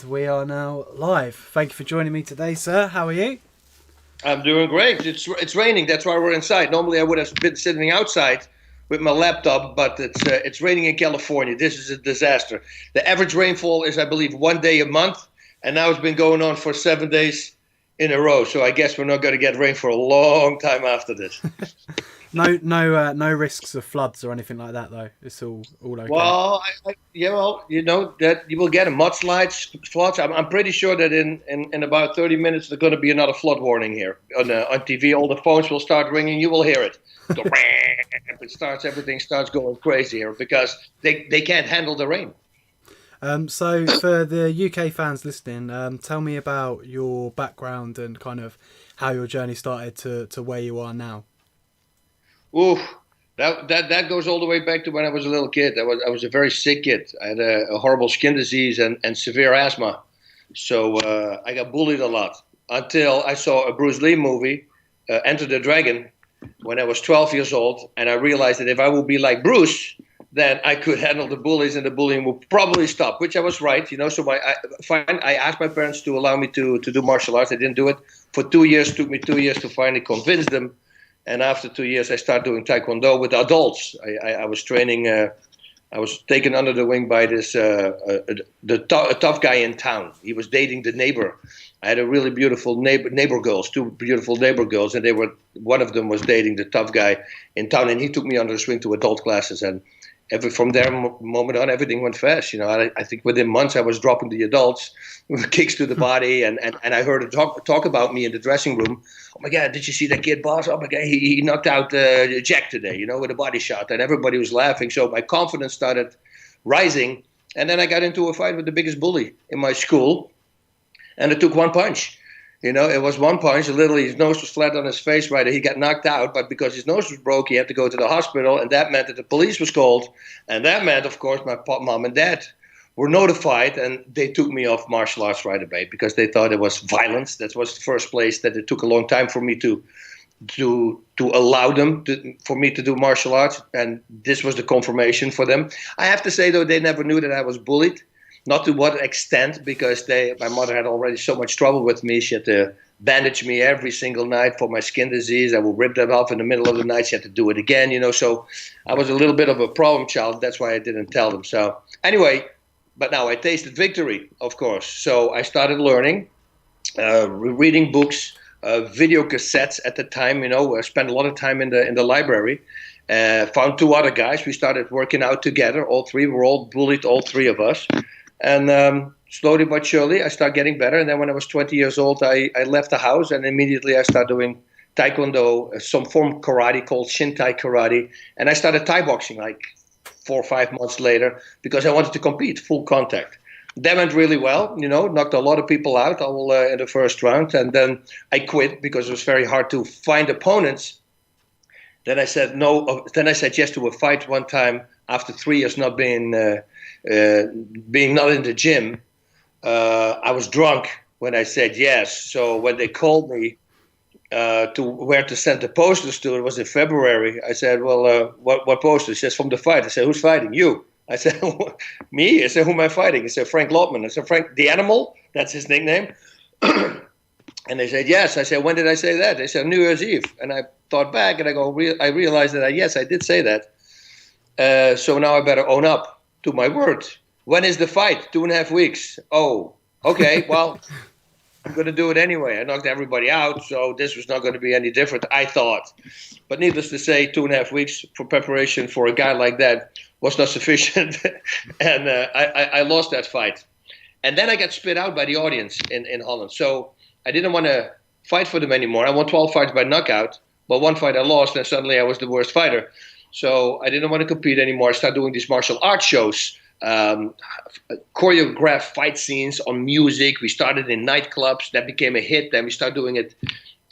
And we are now live. Thank you for joining me today, sir. How are you? I'm doing great. It's raining. That's why we're inside. Normally I would have been sitting outside with my laptop, but it's raining in California. This is a disaster. The average rainfall is, I believe, 1 day a month, and now it's been going on for 7 days in a row. So I guess we're not going to get rain for a long time after this. No risks of floods or anything like that, though. It's all okay. Well, you know that you will get a mudslides, floods. I'm pretty sure that in about 30 minutes there's going to be another flood warning here on TV. All the phones will start ringing. You will hear it. Everything starts going crazy here because they can't handle the rain. So for the UK fans listening, tell me about your background and kind of how your journey started to where you are now. Ooh, that goes all the way back to when I was a little kid. I was a very sick kid. I had a horrible skin disease and severe asthma. So I got bullied a lot until I saw a Bruce Lee movie, Enter the Dragon, when I was 12 years old. And I realized that if I would be like Bruce, then I could handle the bullies and the bullying would probably stop, which I was right. You know, so I asked my parents to allow me to do martial arts. I didn't do it for 2 years. It took me 2 years to finally convince them. And after 2 years, I started doing Taekwondo with adults. I was training. I was taken under the wing by this a tough guy in town. He was dating the neighbor. I had a really beautiful neighbor girls, two beautiful neighbor girls, and one of them was dating the tough guy in town. And he took me under the wing to adult classes. And from there moment on, everything went fast. You know, I think within months I was dropping the adults with kicks to the body, and I heard him talk about me in the dressing room. Oh my God, did you see that kid, Bas? Oh my God, he knocked out Jack today, you know, with a body shot, and everybody was laughing. So my confidence started rising, and then I got into a fight with the biggest bully in my school, and it took one punch. You know, it was one punch. Literally, his nose was flat on his face. Right, he got knocked out, but because his nose was broke, he had to go to the hospital, and that meant that the police was called, and that meant, of course, my mom and dad were notified, and they took me off martial arts right away because they thought it was violence. That was the first place that it took a long time for me to allow them for me to do martial arts, and this was the confirmation for them. I have to say though, they never knew that I was bullied. Not to what extent, because my mother had already so much trouble with me. She had to bandage me every single night for my skin disease. I would rip that off in the middle of the night. She had to do it again, you know. So I was a little bit of a problem child. That's why I didn't tell them. So anyway, but now I tasted victory, of course. So I started learning, reading books, video cassettes at the time. You know, I spent a lot of time in the library. Found two other guys. We started working out together. All three were all bullied, all three of us. And slowly but surely, I started getting better. And then when I was 20 years old, I left the house and immediately I started doing Taekwondo, some form of karate called Shintai karate. And I started Thai boxing like 4 or 5 months later because I wanted to compete, full contact. That went really well, you know, knocked a lot of people out all in the first round. And then I quit because it was very hard to find opponents. Then I said no. Then I said yes to a fight one time after 3 years not being not in the gym. I was drunk when I said yes. So when they called me to where to send the posters to, it was in February. I said, well, what posters? He says, from the fight. I said, who's fighting? You. I said, me? I said, who am I fighting? He said, Frank Lotman. I said, Frank the Animal? That's his nickname. And they said, yes. I said, when did I say that? They said, New Year's Eve. And I thought back and I realized that, yes, I did say that. So now I better own up to my word. When is the fight? 2.5 weeks. Oh, okay. Well, I'm going to do it anyway. I knocked everybody out, so this was not going to be any different, I thought. But needless to say, 2.5 weeks for preparation for a guy like that was not sufficient. And I lost that fight. And then I got spit out by the audience in Holland. So I didn't want to fight for them anymore. I won 12 fights by knockout. But one fight I lost, and suddenly I was the worst fighter. So I didn't want to compete anymore. I started doing these martial arts shows, choreographed fight scenes on music. We started in nightclubs. That became a hit. Then we started doing it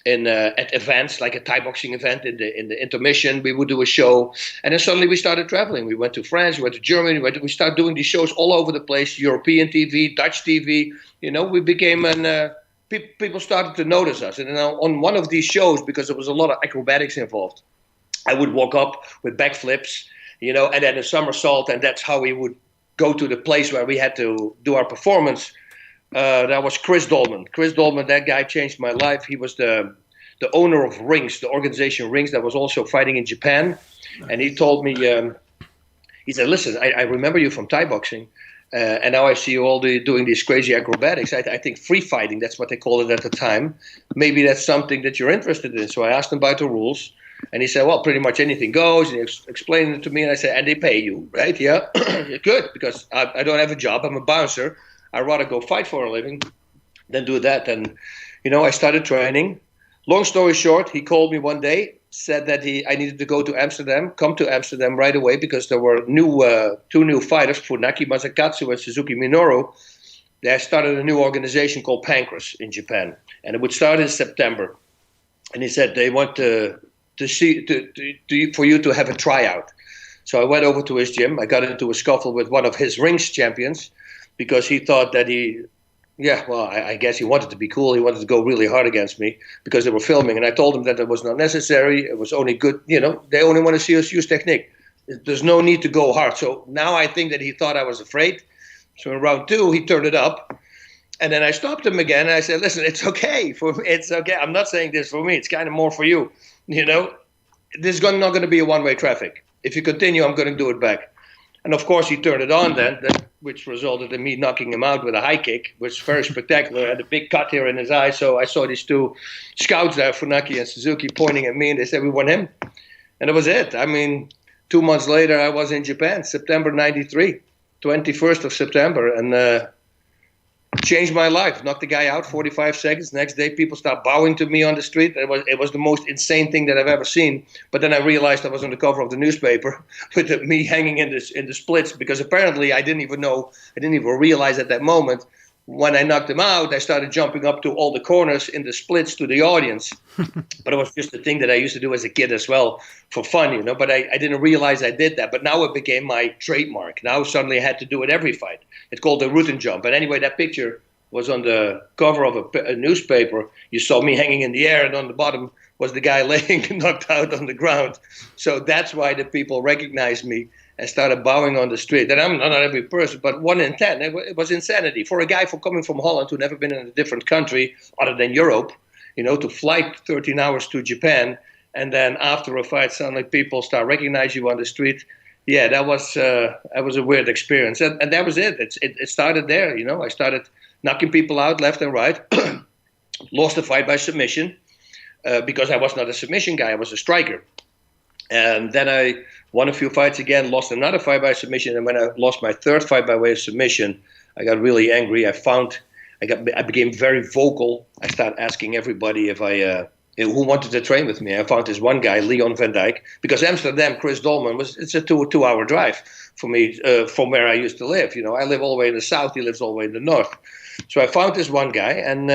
at events, like a Thai boxing event in the intermission. We would do a show. And then suddenly we started traveling. We went to France, we went to Germany. We started doing these shows all over the place, European TV, Dutch TV. You know, we became people started to notice us. And then on one of these shows, because there was a lot of acrobatics involved, I would walk up with backflips, you know, and then a somersault, and that's how we would go to the place where we had to do our performance. That was Chris Dolman. Chris Dolman, that guy changed my life. He was the owner of Rings, the organization Rings, that was also fighting in Japan. And he told me, he said, listen, I remember you from Thai boxing. And now I see you all doing these crazy acrobatics. I think free fighting, that's what they called it at the time. Maybe that's something that you're interested in. So I asked him about the rules. And he said, well, pretty much anything goes. And he explained it to me. And I said, and they pay you, right? Yeah, good, because I don't have a job. I'm a bouncer. I'd rather go fight for a living than do that. And, I started training. Long story short, he called me one day, said that I needed to come to Amsterdam right away, because there were two new fighters, Funaki Masakatsu and Suzuki Minoru. They started a new organization called Pancrase in Japan, and it would start in September. And he said they want for you to have a tryout. So I went over to his gym. I got into a scuffle with one of his Rings champions, because he thought that I guess he wanted to be cool. He wanted to go really hard against me because they were filming. And I told him that it was not necessary. It was only good, they only want to see us use technique. There's no need to go hard. So now I think that he thought I was afraid. So in round 2, he turned it up. And then I stopped him again. And I said, listen, it's okay for me. It's okay. I'm not saying this for me. It's kind of more for you. This is not going to be a one-way traffic. If you continue, I'm going to do it back. And of course, he turned it on then, which resulted in me knocking him out with a high kick, which was very spectacular. I had a big cut here in his eye. So I saw these two scouts there, Funaki and Suzuki, pointing at me, and they said, we want him. And that was it. 2 months later, I was in Japan, September 93, 21st of September, and changed my life. Knocked the guy out 45 seconds. Next day, people start bowing to me on the street. It was the most insane thing that I've ever seen. But then I realized I was on the cover of the newspaper with me hanging in the splits, because apparently I didn't even realize at that moment. When I knocked him out, I started jumping up to all the corners in the splits to the audience. But it was just a thing that I used to do as a kid as well for fun, But I didn't realize I did that. But now it became my trademark. Now suddenly I had to do it every fight. It's called the Rutten jump. And anyway, that picture was on the cover of a newspaper. You saw me hanging in the air, and on the bottom was the guy laying knocked out on the ground. So that's why the people recognized me and started bowing on the street. And I'm not every person, but 1 in 10. It was insanity. For a guy coming from Holland who never been in a different country other than Europe, to fly 13 hours to Japan, and then after a fight, suddenly people start recognizing you on the street. Yeah, that was a weird experience. And that was it. It started there, I started knocking people out left and right. Lost the fight by submission because I was not a submission guy. I was a striker. And then I won a few fights again, lost another fight by submission. And when I lost my third fight by way of submission, I got really angry. I became very vocal. I started asking everybody who wanted to train with me. I found this one guy, Leon van Dijk, because Amsterdam, Chris Dolman, it's a two-hour drive for me from where I used to live. I live all the way in the south. He lives all the way in the north. So I found this one guy, and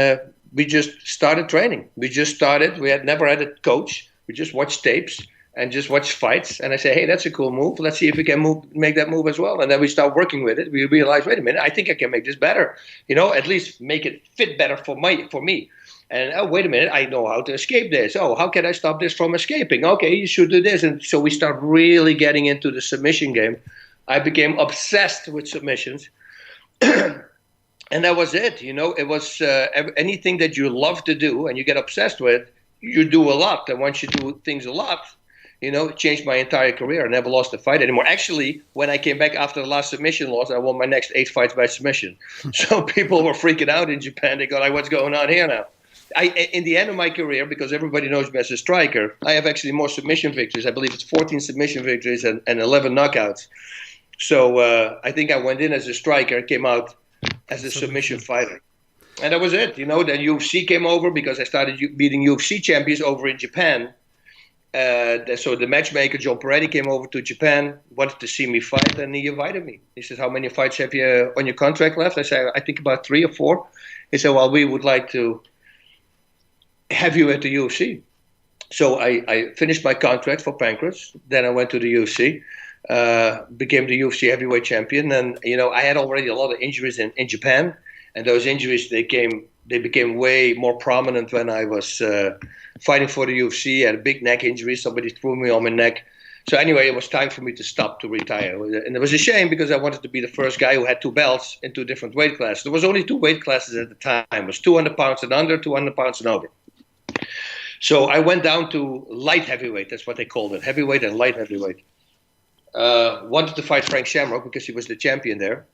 we just started training. We had never had a coach. We just watched tapes and just watch fights. And I say, hey, that's a cool move. Let's see if we can make that move as well. And then we start working with it. We realize, wait a minute, I think I can make this better. At least make it fit better for me. And oh, wait a minute, I know how to escape this. Oh, how can I stop this from escaping? Okay, you should do this. And so we start really getting into the submission game. I became obsessed with submissions. And that was it. It was anything that you love to do and you get obsessed with, you do a lot. And once you do things a lot, it changed my entire career. I never lost a fight anymore. Actually, when I came back after the last submission loss, I won my next 8 fights by submission. So people were freaking out in Japan. They go like, what's going on here now? In the end of my career, because everybody knows me as a striker, I have actually more submission victories. I believe it's 14 submission victories and 11 knockouts. So I think I went in as a striker, came out as a submission fighter. And that was it. Then UFC came over because I started beating UFC champions over in Japan. So the matchmaker, John Peretti, came over to Japan, wanted to see me fight, and he invited me. He said, how many fights have you on your contract left? I said, I think about 3 or 4. He said, well, we would like to have you at the UFC. So I finished my contract for Pancrase. Then I went to the UFC, became the UFC Heavyweight Champion. And, I had already a lot of injuries in Japan. And those injuries, they became way more prominent when I was fighting for the UFC. I had a big neck injury. Somebody threw me on my neck. So anyway, it was time for me to retire. And it was a shame because I wanted to be the first guy who had 2 belts in 2 different weight classes. There was only 2 weight classes at the time. It was 200 pounds and under, 200 pounds and over. So I went down to light heavyweight. That's what they called it, heavyweight and light heavyweight. Wanted to fight Frank Shamrock because he was the champion there.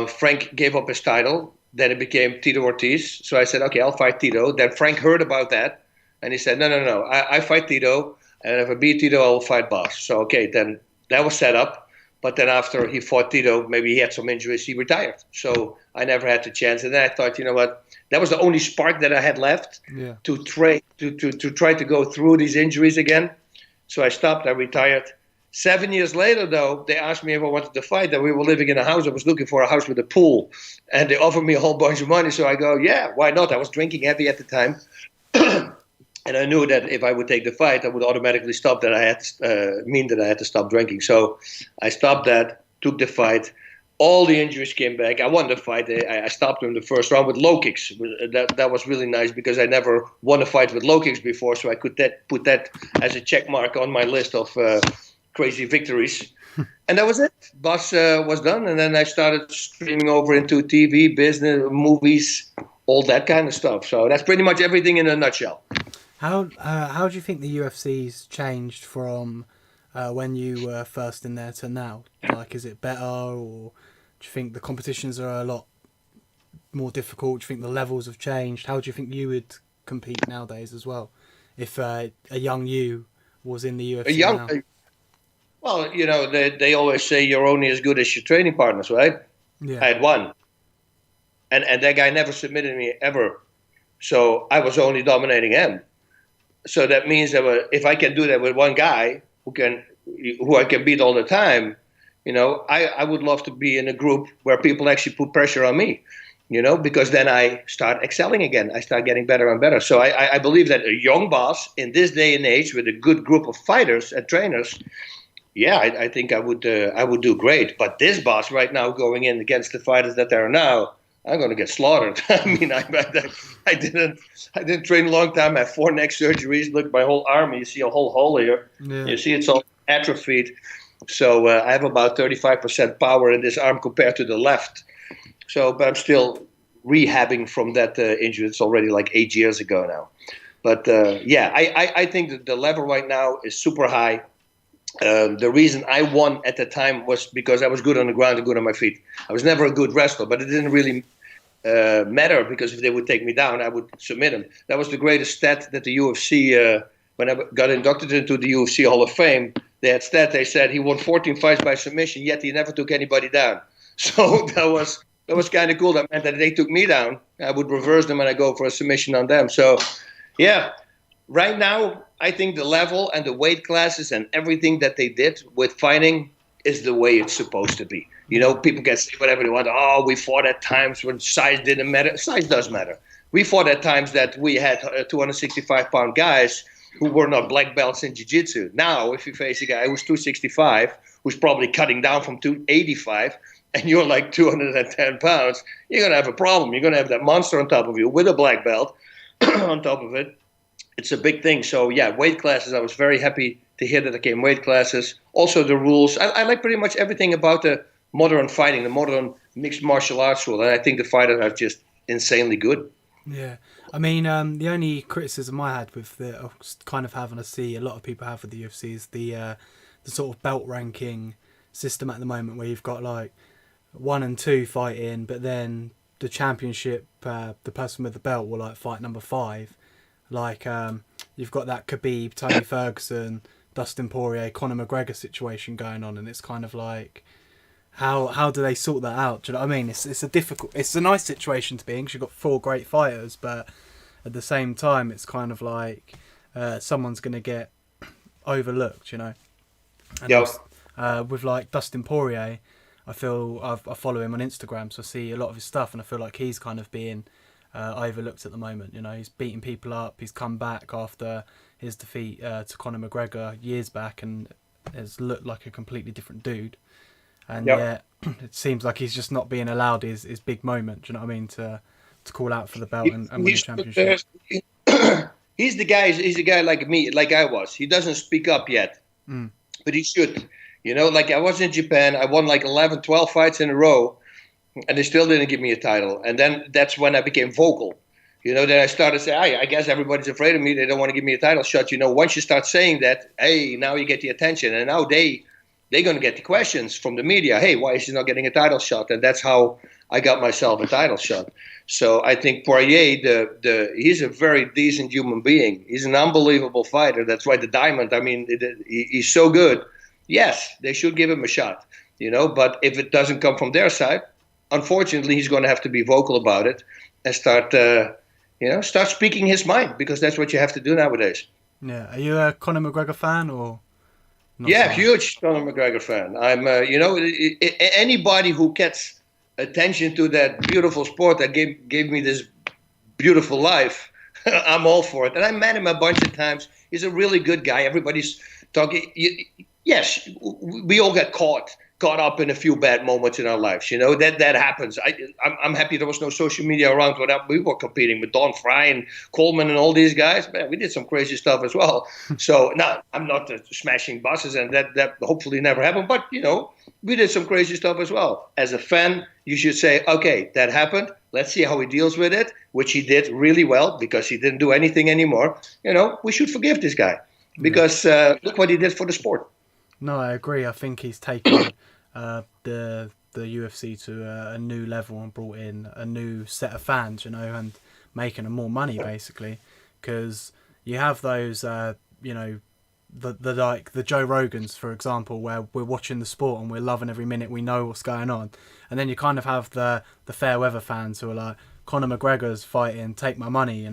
Frank gave up his title. Then it became Tito Ortiz. So I said, okay, I'll fight Tito. Then Frank heard about that. And he said, no. I fight Tito. And if I beat Tito, I will fight Bas. So, okay, then that was set up. But then after he fought Tito, maybe he had some injuries, he retired. So I never had the chance. And then I thought, you know what? That was the only spark that I had left to try to go through these injuries again. So I stopped. I retired. 7 years later, though, they asked me if I wanted to fight. And we were living in a house. I was looking for a house with a pool. And they offered me a whole bunch of money. So I go, yeah, why not? I was drinking heavy at the time. And I knew that if I would take the fight, I would automatically stop that. I had to stop drinking. So I stopped that, took the fight. All the injuries came back. I won the fight. I stopped him in the first round with low kicks. That was really nice because I never won a fight with low kicks before. So I could put that as a check mark on my list of crazy victories. And that was it. Bas was done. And then I started streaming over into TV, business, movies, all that kind of stuff. So that's pretty much everything in a nutshell. How do you think the UFC's changed from when you were first in there to now? Like, is it better, or do you think the competitions are a lot more difficult? Do you think the levels have changed? How do you think you would compete nowadays as well, if a young you was in the UFC now? Well, you know, they always say you're only as good as your training partners, right? Yeah. I had one. And that guy never submitted me ever. So I was only dominating him. So that means that if I can do that with one guy who I can beat all the time, you know, I would love to be in a group where people actually put pressure on me, you know, because then I start excelling again. I start getting better and better. So I believe that a young Bas in this day and age with a good group of fighters and trainers, yeah, I think I would do great. But this Bas right now going in against the fighters that there are now, I'm going to get slaughtered. I mean, I didn't train a long time. I have 4 neck surgeries. Look, my whole arm, you see a whole hole here. Yeah. You see it's all atrophied. So I have about 35% power in this arm compared to the left. So, but I'm still rehabbing from that injury. It's already like 8 years ago now. But yeah, I think that the level right now is super high. The reason I won at the time was because I was good on the ground and good on my feet. I was never a good wrestler, but it didn't really matter because if they would take me down, I would submit them. That was the greatest stat that the UFC, when I got inducted into the UFC Hall of Fame, they had stat. They said he won 14 fights by submission, yet he never took anybody down. So that was kind of cool. That meant that if they took me down, I would reverse them and I go for a submission on them. So yeah, right now, I think the level and the weight classes and everything that they did with fighting is the way it's supposed to be. You know, people can say whatever they want. Oh, we fought at times when size didn't matter. Size does matter. We fought at times that we had 265-pound guys who were not black belts in jiu-jitsu. Now, if you face a guy who's 265, who's probably cutting down from 285, and you're like 210 pounds, you're going to have a problem. You're going to have that monster on top of you with a black belt on top of it. It's a big thing. So, yeah, weight classes. I was very happy to hear that there came weight classes. Also, the rules. I like pretty much everything about the modern fighting, the modern mixed martial arts rule. And I think the fighters are just insanely good. Yeah. I mean, the only criticism I had with the kind of having to see a lot of people have with the UFC is the sort of belt ranking system at the moment where you've got like 1 and 2 fighting, but then the championship, the person with the belt will like fight number 5. Like, you've got that Khabib, Tony Ferguson, Dustin Poirier, Conor McGregor situation going on, and it's kind of like, how do they sort that out? Do you know what I mean? It's a nice situation to be in because you've got 4 great fighters, but at the same time, it's kind of like someone's going to get overlooked, you know? And yeah. With like Dustin Poirier, I follow him on Instagram, so I see a lot of his stuff, and I feel like he's kind of being overlooked at the moment. You know, he's beating people up. He's come back after his defeat to Conor McGregor years back and has looked like a completely different dude. And yet, it seems like he's just not being allowed his big moment. Do you know what I mean? To call out for the belt and win the championship. He's the guy like me, like I was. He doesn't speak up yet. but he should. Like I was in Japan, I won like 11, 12 fights in a row, and they still didn't give me a title. And then that's when I became vocal. Then I started saying, I guess everybody's afraid of me. They don't want to give me a title shot. Once you start saying that, hey, now you get the attention. And now they're going to get the questions from the media. Hey, why is he not getting a title shot? And that's how I got myself a title shot. So I think Poirier, he's a very decent human being. He's an unbelievable fighter. That's why the diamond, I mean, he's so good. Yes, they should give him a shot, but if it doesn't come from their side, unfortunately, he's going to have to be vocal about it and start speaking his mind, because that's what you have to do nowadays. Yeah. Are you a Conor McGregor fan or not? Yeah, huge Conor McGregor fan. I'm, anybody who gets attention to that beautiful sport that gave me this beautiful life, I'm all for it. And I met him a bunch of times. He's a really good guy. Everybody's talking. Yes, we all get caught up in a few bad moments in our lives. That happens. I'm happy there was no social media around when we were competing with Don Fry and Coleman and all these guys. Man, we did some crazy stuff as well. So now I'm not smashing buses, and that hopefully never happened. But we did some crazy stuff as well. As a fan, you should say, okay, that happened. Let's see how he deals with it, which he did really well, because he didn't do anything anymore. We should forgive this guy, because look what he did for the sport. No, I agree. I think he's taken the UFC to a new level and brought in a new set of fans, and making them more money, basically. Because you have those, the Joe Rogans, for example, where we're watching the sport and we're loving every minute, we know what's going on. And then you kind of have the fair weather fans who are like, Conor McGregor's fighting, take my money,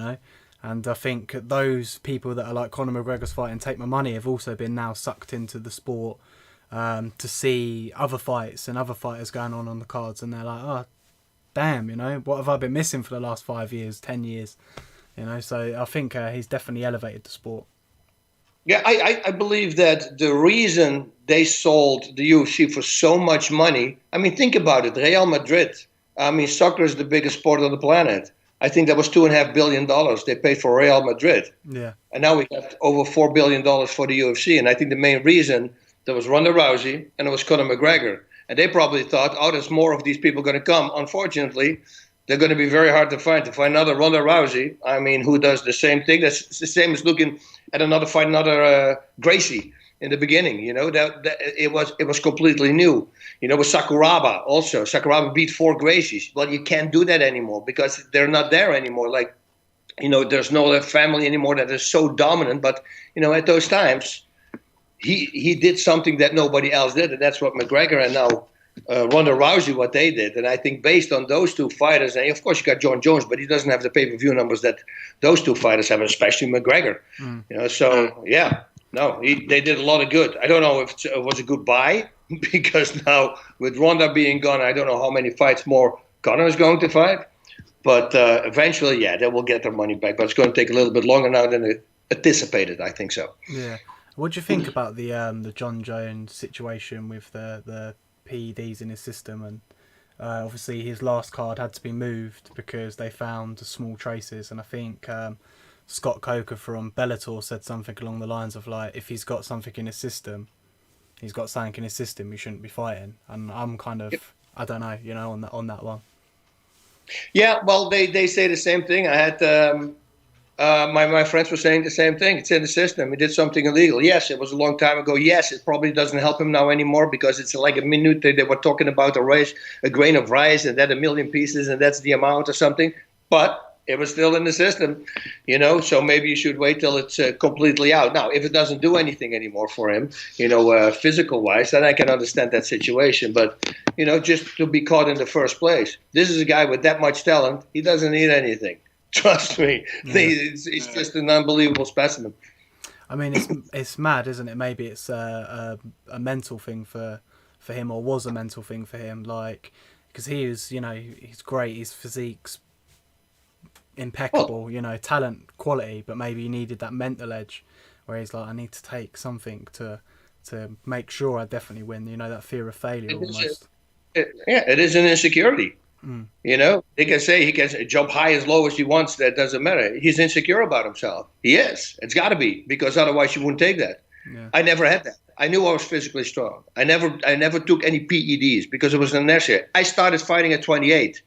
And I think those people that are like Conor McGregor's fighting, take my money, have also been now sucked into the sport to see other fights and other fighters going on the cards, and they're like, oh, damn, what have I been missing for the last 5 years, 10 years? So I think he's definitely elevated the sport. Yeah, I believe that the reason they sold the UFC for so much money, I mean, think about it, Real Madrid. I mean, soccer is the biggest sport on the planet. I think that was $2.5 billion they paid for Real Madrid. Yeah. And now we got over $4 billion for the UFC. And I think the main reason, there was Ronda Rousey and it was Conor McGregor. And they probably thought, oh, there's more of these people going to come. Unfortunately, they're going to be very hard to find. To find another Ronda Rousey, I mean, who does the same thing. That's the same as looking at another Gracie in the beginning. That it was completely new. With Sakuraba also. Sakuraba beat 4 Gracies. Well, you can't do that anymore because they're not there anymore. Like, there's no family anymore that is so dominant. But, at those times, he did something that nobody else did. And that's what McGregor and now Ronda Rousey, what they did. And I think based on those two fighters, and of course you got John Jones, but he doesn't have the pay-per-view numbers that those two fighters have, especially McGregor. So, yeah. No, they did a lot of good. I don't know if it was a good buy, because now with Ronda being gone, I don't know how many fights more Conor is going to fight. But eventually, yeah, they will get their money back. But it's going to take a little bit longer now than anticipated, I think so. Yeah. What do you think about the John Jones situation with the PEDs in his system? And obviously his last card had to be moved because they found small traces. And I think Scott Coker from Bellator said something along the lines of like, if he's got something in his system, he shouldn't be fighting. And I'm kind of, I don't know, on that one. Yeah, well, they say the same thing. I had my friends were saying the same thing. It's in the system. He did something illegal. Yes, it was a long time ago. Yes, it probably doesn't help him now anymore because it's like a minute. They were talking about a grain of rice and that 1 million pieces and that's the amount or something. But it was still in the system, so maybe you should wait till it's completely out. Now, if it doesn't do anything anymore for him, physical-wise, then I can understand that situation. But, just to be caught in the first place. This is a guy with that much talent. He doesn't need anything. Trust me. Yeah. He's just an unbelievable specimen. I mean, it's mad, isn't it? Maybe it's a mental thing for him, or was a mental thing for him. Like, because he was, he's great. His physique's impeccable, talent, quality, but maybe he needed that mental edge where he's like, I need to take something to make sure I definitely win, that fear of failure almost. It is an insecurity. They can say he can jump high as low as he wants. That doesn't matter. He's insecure about himself. He is. It's got to be, because otherwise you wouldn't take that. Yeah. I never had that. I knew I was physically strong. I never took any PEDs because it was an inertia. I started fighting at 28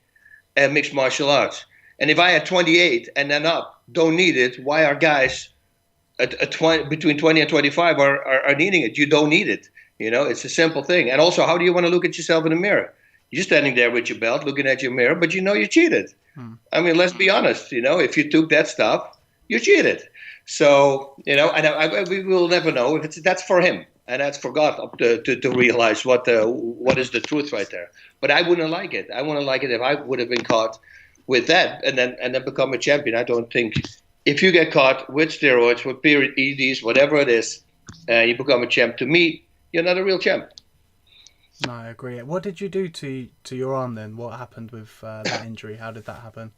at mixed martial arts. And if I at 28 and then up don't need it, why are guys at 20, between 20 and 25 are needing it? You don't need it. You know, it's a simple thing. And also, how do you want to look at yourself in the mirror? You're standing there with your belt, looking at your mirror, but you know you cheated. I mean, let's be honest. You know, if you took that stuff, you cheated. So, you know, and we will never know if that's for him and that's for God to realize what is the truth right there. But I wouldn't like it. I wouldn't like it if I would have been caught with that and then become a champion. I don't think if you get caught with steroids, with PEDs, whatever it is, you become a champ. To me, you're not a real champ. No, I agree. What did you do to your arm then? What happened with that injury? How did that happen?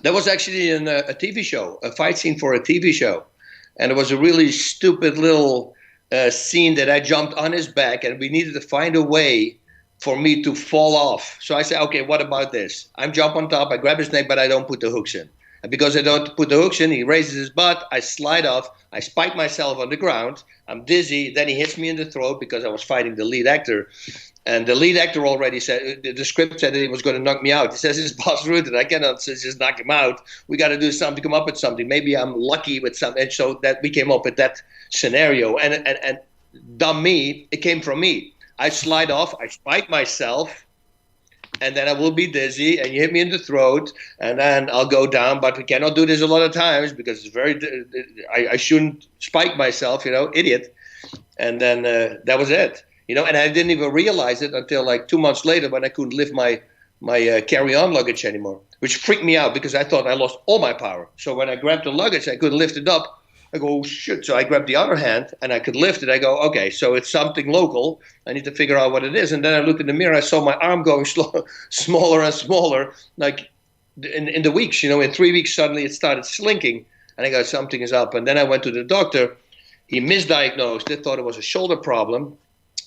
That was actually in a TV show, a fight scene for a TV show. And it was a really stupid little scene that I jumped on his back and we needed to find a way for me to fall off. So I said, okay, what about this? I jump on top, I grab his neck, but I don't put the hooks in. And because I don't put the hooks in, he raises his butt, I slide off, I spike myself on the ground, I'm dizzy, then he hits me in the throat because I was fighting the lead actor. And the lead actor already said, the script said that he was going to knock me out. He says, it's Bas Rutten, I cannot just knock him out. We got to do something, come up with something. Maybe I'm lucky with something. And so that we came up with that scenario. And dumb me, it came from me. I slide off, I spike myself, and then I will be dizzy, and you hit me in the throat, and then I'll go down. But we cannot do this a lot of times because it's very. I shouldn't spike myself, you know, idiot. And then that was it, you know. And I didn't even realize it until like 2 months later when I couldn't lift my carry-on luggage anymore, which freaked me out because I thought I lost all my power. So when I grabbed the luggage, I couldn't lift it up. I go, oh, shit. So I grabbed the other hand and I could lift it. I go, okay, so it's something local. I need to figure out what it is. And then I looked in the mirror. I saw my arm going smaller and smaller, like in the weeks, you know, in 3 weeks, suddenly it started slinking. And I go, something is up. And then I went to the doctor. He misdiagnosed it, thought it was a shoulder problem.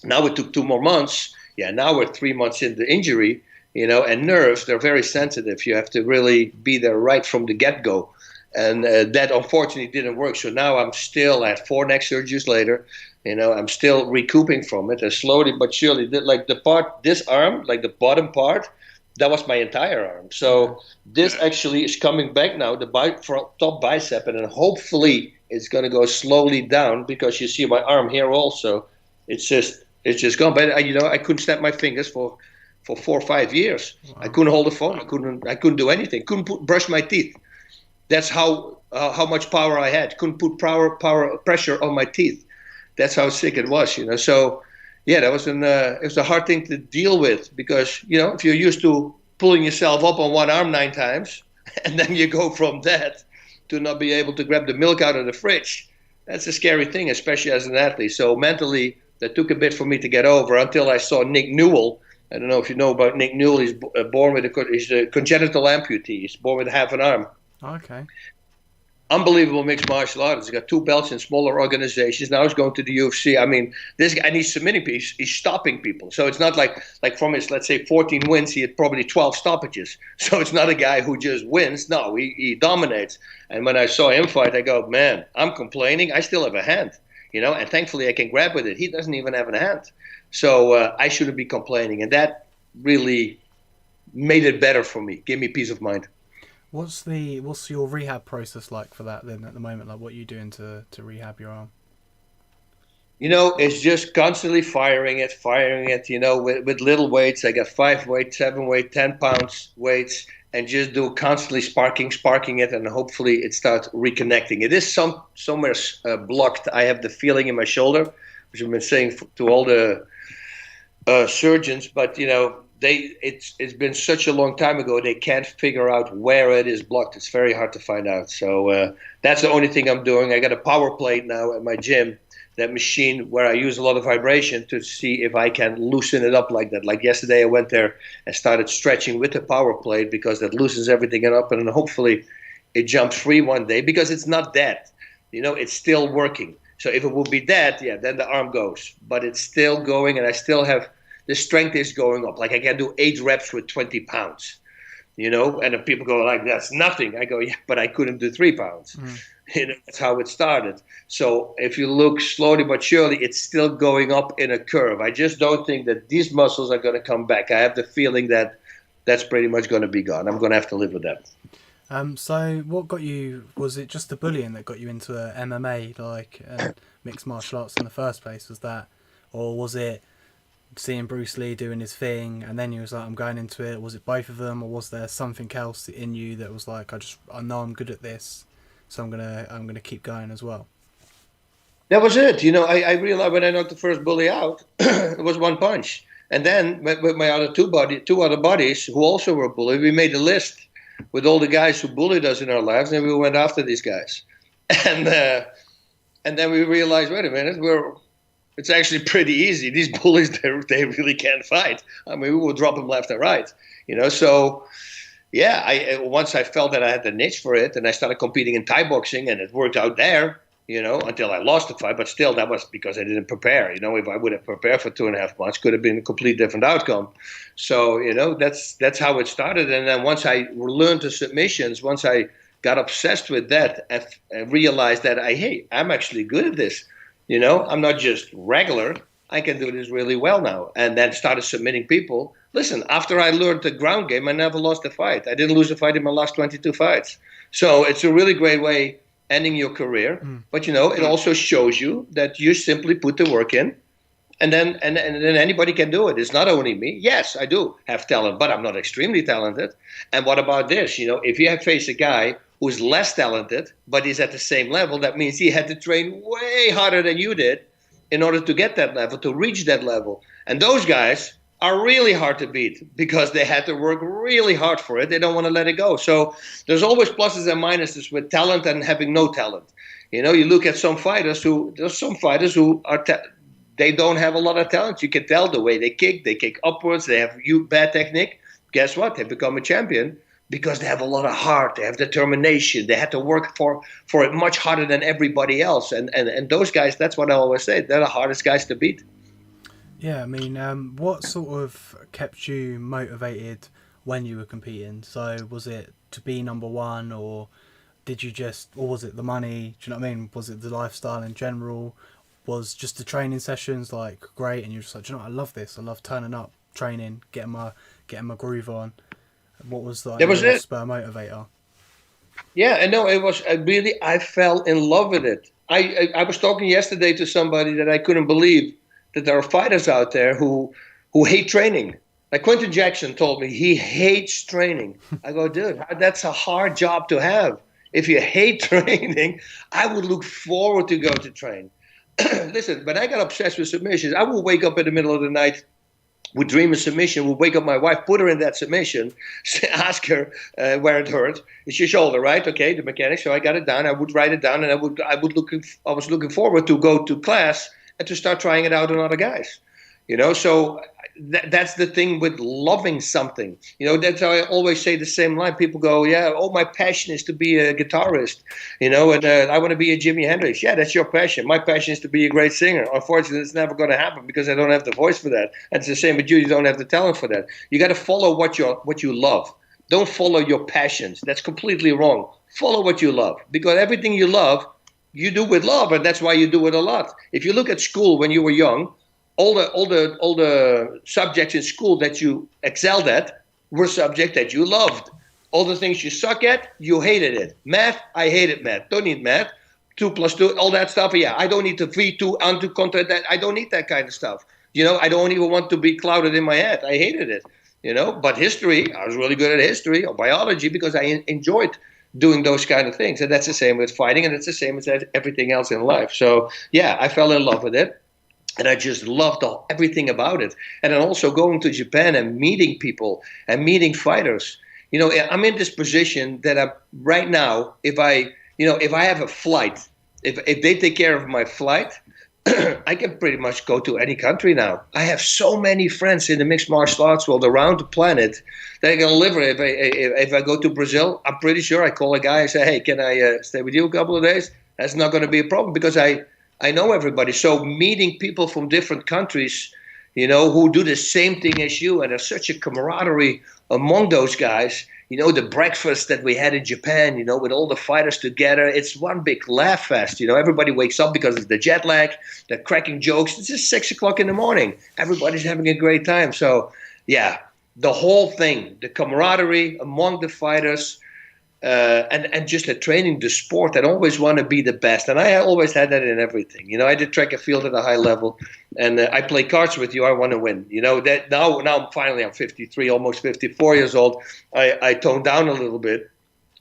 Now it took 2 more months. Yeah, now we're 3 months into injury, you know, and nerves, they're very sensitive. You have to really be there right from the get-go. And that unfortunately didn't work. So now I'm still at 4 neck surgeries later. You know, I'm still recouping from it. And slowly but surely, like the part, this arm, like the bottom part, that was my entire arm. So this actually is coming back now, the top bicep. And then hopefully it's going to go slowly down because you see my arm here also. It's just gone. But, you know, I couldn't snap my fingers for 4 or 5 years. Wow. I couldn't hold a phone. I couldn't do anything. Couldn't brush my teeth. That's how much power I had. Couldn't put pressure on my teeth. That's how sick it was, you know. So, yeah, that was it was a hard thing to deal with because, you know, if you're used to pulling yourself up on one arm 9 times, and then you go from that to not be able to grab the milk out of the fridge, that's a scary thing, especially as an athlete. So mentally, that took a bit for me to get over until I saw Nick Newell. I don't know if you know about Nick Newell. He's born with he's a congenital amputee. He's born with half an arm. Okay. Unbelievable mixed martial artist. He's got 2 belts in smaller organizations. Now he's going to the UFC. I mean, this guy, and he's submitting people. He's stopping people. So it's not like from his, let's say, 14 wins, he had probably 12 stoppages. So it's not a guy who just wins. No, he dominates. And when I saw him fight, I go, man, I'm complaining. I still have a hand, you know, and thankfully I can grab with it. He doesn't even have a hand. So I shouldn't be complaining. And that really made it better for me, gave me peace of mind. What's your rehab process like for that then at the moment? Like, what are you doing to rehab your arm? You know, it's just constantly firing it, you know, with little weights. I got 5 weight, 7 weight, 10 pounds weights, and just do constantly sparking it, and hopefully it starts reconnecting. It is somewhere blocked. I have the feeling in my shoulder, which I've been saying to all the surgeons, but, you know, it's been such a long time ago, they can't figure out where it is blocked. It's very hard to find out. So that's the only thing I'm doing. I got a power plate now at my gym, that machine where I use a lot of vibration to see if I can loosen it up like that. Like yesterday I went there and started stretching with the power plate because that loosens everything up, and then hopefully it jumps free one day because it's not dead. You know, it's still working. So if it would be dead, yeah, then the arm goes. But it's still going, and I still have the strength is going up. Like I can do 8 reps with 20 pounds, you know, and if people go like, that's nothing. I go, yeah, but I couldn't do 3 pounds, That's how it started. So if you look slowly but surely, it's still going up in a curve. I just don't think that these muscles are going to come back. I have the feeling that that's pretty much going to be gone. I'm going to have to live with that. So what got you? Was it just the bullying that got you into MMA, like mixed martial arts in the first place? Was that, or was it seeing Bruce Lee doing his thing, and then you was like, I'm going into it? Was it both of them, or was there something else in you that was like, I know I'm good at this, so I'm gonna keep going as well? That was it. I realized when I knocked the first bully out, it was one punch. And then with my other two other buddies who also were bullied, we made a list with all the guys who bullied us in our lives, and we went after these guys. And then we realized, wait a minute, it's actually pretty easy. These bullies, they really can't fight. I mean, we will drop them left and right. So yeah, once I felt that I had the niche for it, and I started competing in Thai boxing, and it worked out there. Until I lost the fight, but still, that was because I didn't prepare. If I would have prepared for 2.5 months, could have been a complete different outcome. So, that's how it started. And then once I learned the submissions, once I got obsessed with that, I realized that I'm actually good at this. I'm not just regular. I can do this really well now. And then started submitting people. Listen, after I learned the ground game, I never lost a fight. I didn't lose a fight in my last 22 fights. So it's a really great way ending your career, but it also shows you that you simply put the work in, and then anybody can do it. It's not only me. Yes, I do have talent, but I'm not extremely talented. And what about this? If you face a guy who's less talented, but he's at the same level, that means he had to train way harder than you did in order to get that level, to reach that level. And those guys are really hard to beat because they had to work really hard for it. They don't want to let it go. So there's always pluses and minuses with talent and having no talent. You look at some fighters who are they don't have a lot of talent. You can tell the way they kick upwards, they have bad technique. Guess what? They become a champion because they have a lot of heart, they have determination, they had to work for it much harder than everybody else. And those guys, that's what I always say, they're the hardest guys to beat. Yeah, I mean, what sort of kept you motivated when you were competing? So was it to be number one, or was it the money? Do you know what I mean? Was it the lifestyle in general? Was just the training sessions like great, and you're just like, do you know what? I love this. I love turning up, training, getting my groove on. What was like your spur motivator? Yeah, I know it was I fell in love with it. I was talking yesterday to somebody that I couldn't believe that there are fighters out there who hate training. Like Quentin Jackson told me he hates training. I go, dude, that's a hard job to have. If you hate training, I would look forward to go to train. Listen, when I got obsessed with submissions, I would wake up in the middle of the night, would dream a submission, would wake up my wife, put her in that submission, ask her where it hurt. It's your shoulder, right? Okay, the mechanics. So I got it down. I would write it down, and I was looking forward to go to class and to start trying it out on other guys. So that's the thing with loving something. That's how I always say the same line. People go, yeah, my passion is to be a guitarist, and I want to be a Jimi Hendrix. Yeah, that's your passion. My passion is to be a great singer. Unfortunately, it's never going to happen because I don't have the voice for that. And it's the same with you. You don't have the talent for that. You got to follow what you love. Don't follow your passions. That's completely wrong. Follow what you love, because everything you love, you do with love, and that's why you do it a lot. If you look at school when you were young, all the subjects in school that you excelled at were subjects that you loved. All the things you suck at, you hated it. Math, I hated math. Don't need math. 2 + 2, all that stuff. Yeah, I don't need to V2, onto contra that. I don't need that kind of stuff. I don't even want to be clouded in my head. I hated it. But history, I was really good at history or biology because I enjoyed doing those kind of things. And that's the same with fighting, and it's the same as everything else in life. So yeah, I fell in love with it. And I just loved everything about it. And then also going to Japan and meeting people and meeting fighters. I'm in this position that right now, if I have a flight, if they take care of my flight, I can pretty much go to any country now. I have so many friends in the mixed martial arts world around the planet that I can live with. If I go to Brazil, I'm pretty sure I call a guy and say, hey, can I stay with you a couple of days? That's not going to be a problem because I know everybody. So meeting people from different countries, who do the same thing as you, and there's such a camaraderie among those guys, the breakfast that we had in Japan, with all the fighters together. It's one big laugh fest. Everybody wakes up because of the jet lag. They're cracking jokes. It's just 6 o'clock in the morning. Everybody's having a great time. So, yeah, the whole thing, the camaraderie among the fighters, and just the training, the sport. I always want to be the best, and I always had that in everything. I did track and field at a high level, and I play cards with you. I want to win. That now I'm 53, almost 54 years old. I toned down a little bit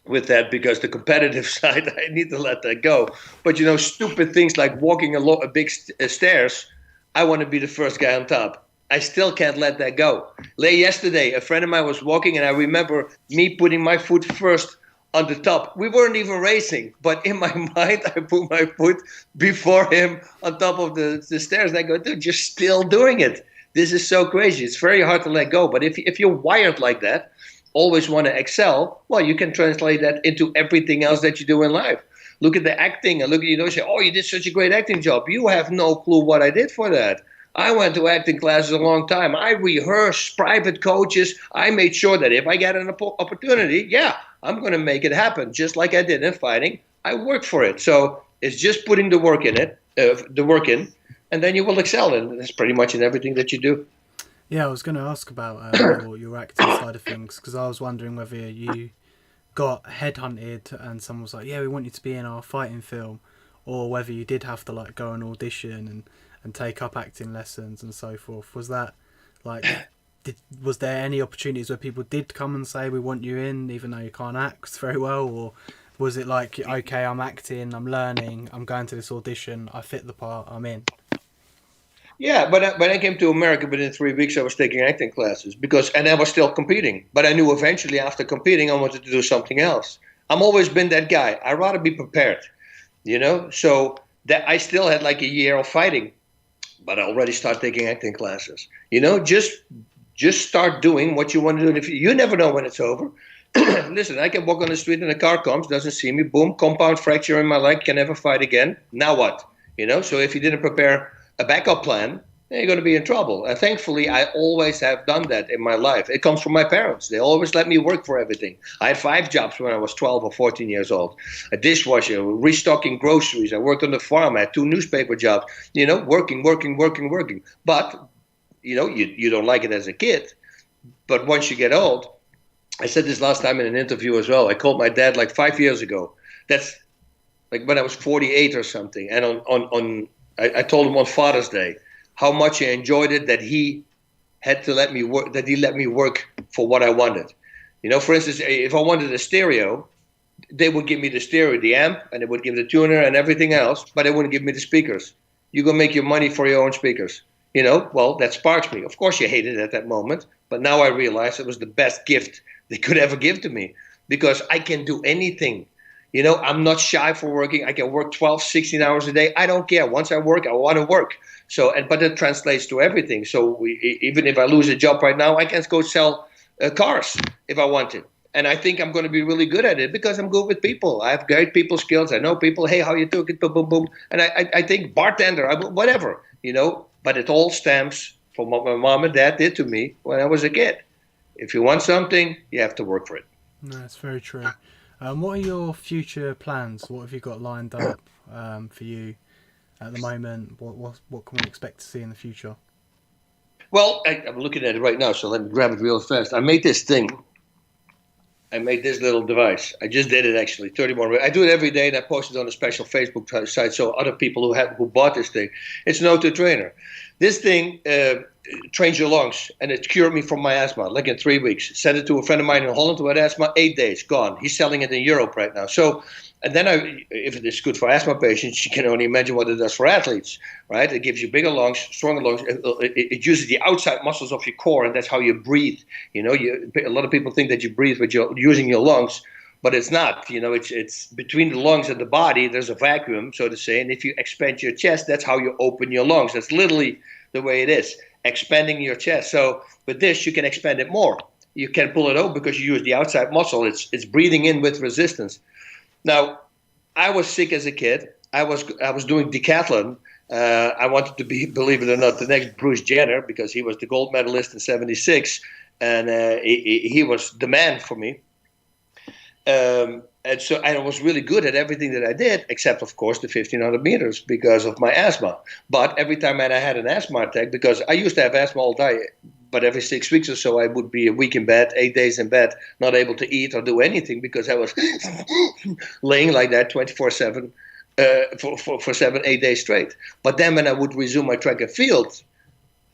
with that because the competitive side, I need to let that go. But stupid things like walking a big stairs, I want to be the first guy on top. I still can't let that go. Yesterday, a friend of mine was walking, and I remember me putting my foot first on the top. We weren't even racing, but in my mind, I put my foot before him on top of the stairs. And I go, dude, you're still doing it. This is so crazy. It's very hard to let go. But if you're wired like that, always want to excel, well, you can translate that into everything else that you do in life. Look at the acting and look at, say, oh, you did such a great acting job. You have no clue what I did for that. I went to acting classes a long time. I rehearsed private coaches. I made sure that if I get an opportunity, yeah, I'm going to make it happen, just like I did in fighting. I worked for it. So it's just putting the work in, and then you will excel. And that's pretty much in everything that you do. Yeah, I was going to ask about your acting side of things, because I was wondering whether you got headhunted and someone was like, yeah, we want you to be in our fighting film, or whether you did have to go and audition and take up acting lessons and so forth. Was that was there any opportunities where people did come and say, we want you in, even though you can't act very well? Or was it like, okay, I'm acting, I'm learning, I'm going to this audition, I fit the part, I'm in? Yeah, but when I came to America, within 3 weeks, I was taking acting classes and I was still competing. But I knew eventually after competing, I wanted to do something else. I've always been that guy. I'd rather be prepared, So that I still had a year of fighting, but I already started taking acting classes. Just start doing what you want to do. And if you never know when it's over. Listen, I can walk on the street and a car comes, doesn't see me, boom, compound fracture in my leg, can never fight again. Now what? So if you didn't prepare a backup plan, then you're going to be in trouble. And thankfully, I always have done that in my life. It comes from my parents. They always let me work for everything. I had 5 jobs when I was 12 or 14 years old. A dishwasher, restocking groceries. I worked on the farm. I had 2 newspaper jobs. Working. But, you don't like it as a kid. But once you get old, I said this last time in an interview as well. I called my dad 5 years ago. That's when I was 48 or something. And I told him on Father's Day how much I enjoyed it that he had to let me work, that he let me work for what I wanted. For instance, if I wanted a stereo, they would give me the stereo, the amp, and they would give the tuner and everything else, but they wouldn't give me the speakers. You go make your money for your own speakers. Well, that sparks me. Of course you hate it at that moment, but now I realize it was the best gift they could ever give to me because I can do anything. I'm not shy for working. I can work 12, 16 hours a day. I don't care. Once I work, I want to work. So, but it translates to everything. So even if I lose a job right now, I can go sell cars if I want to. And I think I'm going to be really good at it because I'm good with people. I have great people skills. I know people. Hey, how you doing? Boom, boom, boom. And I think bartender, whatever, But it all stems from what my mom and dad did to me when I was a kid. If you want something, you have to work for it. No, that's very true. What are your future plans? What have you got lined up for you at the moment? What can we expect to see in the future? Well, I'm looking at it right now, so let me grab it real fast. I made this thing. I made this little device. I just did it actually, 31. I do it every day, and I post it on a special Facebook site so other people who bought this thing. It's an auto trainer. This thing trains your lungs, and it cured me from my asthma, in 3 weeks. Sent it to a friend of mine in Holland who had asthma, 8 days, gone. He's selling it in Europe right now. So, and then if it is good for asthma patients, you can only imagine what it does for athletes, right? It gives you bigger lungs, stronger lungs. It uses the outside muscles of your core, and that's how you breathe. A lot of people think that you breathe with using your lungs, but it's not. It's between the lungs and the body. There's a vacuum, so to say. And if you expand your chest, that's how you open your lungs. That's literally the way it is, expanding your chest. So with this, you can expand it more. You can pull it out because you use the outside muscle. It's breathing in with resistance. Now, I was sick as a kid. I was doing decathlon. I wanted to be, believe it or not, the next Bruce Jenner because he was the gold medalist in '76, and he was the man for me. And I was really good at everything that I did, except of course the 1500 meters because of my asthma. But every time I had an asthma attack, because I used to have asthma all day, but every 6 weeks or so I would be a week in bed, 8 days in bed, not able to eat or do anything because I was laying like that 24/7 for 7, 8 days straight. But then when I would resume my track and field,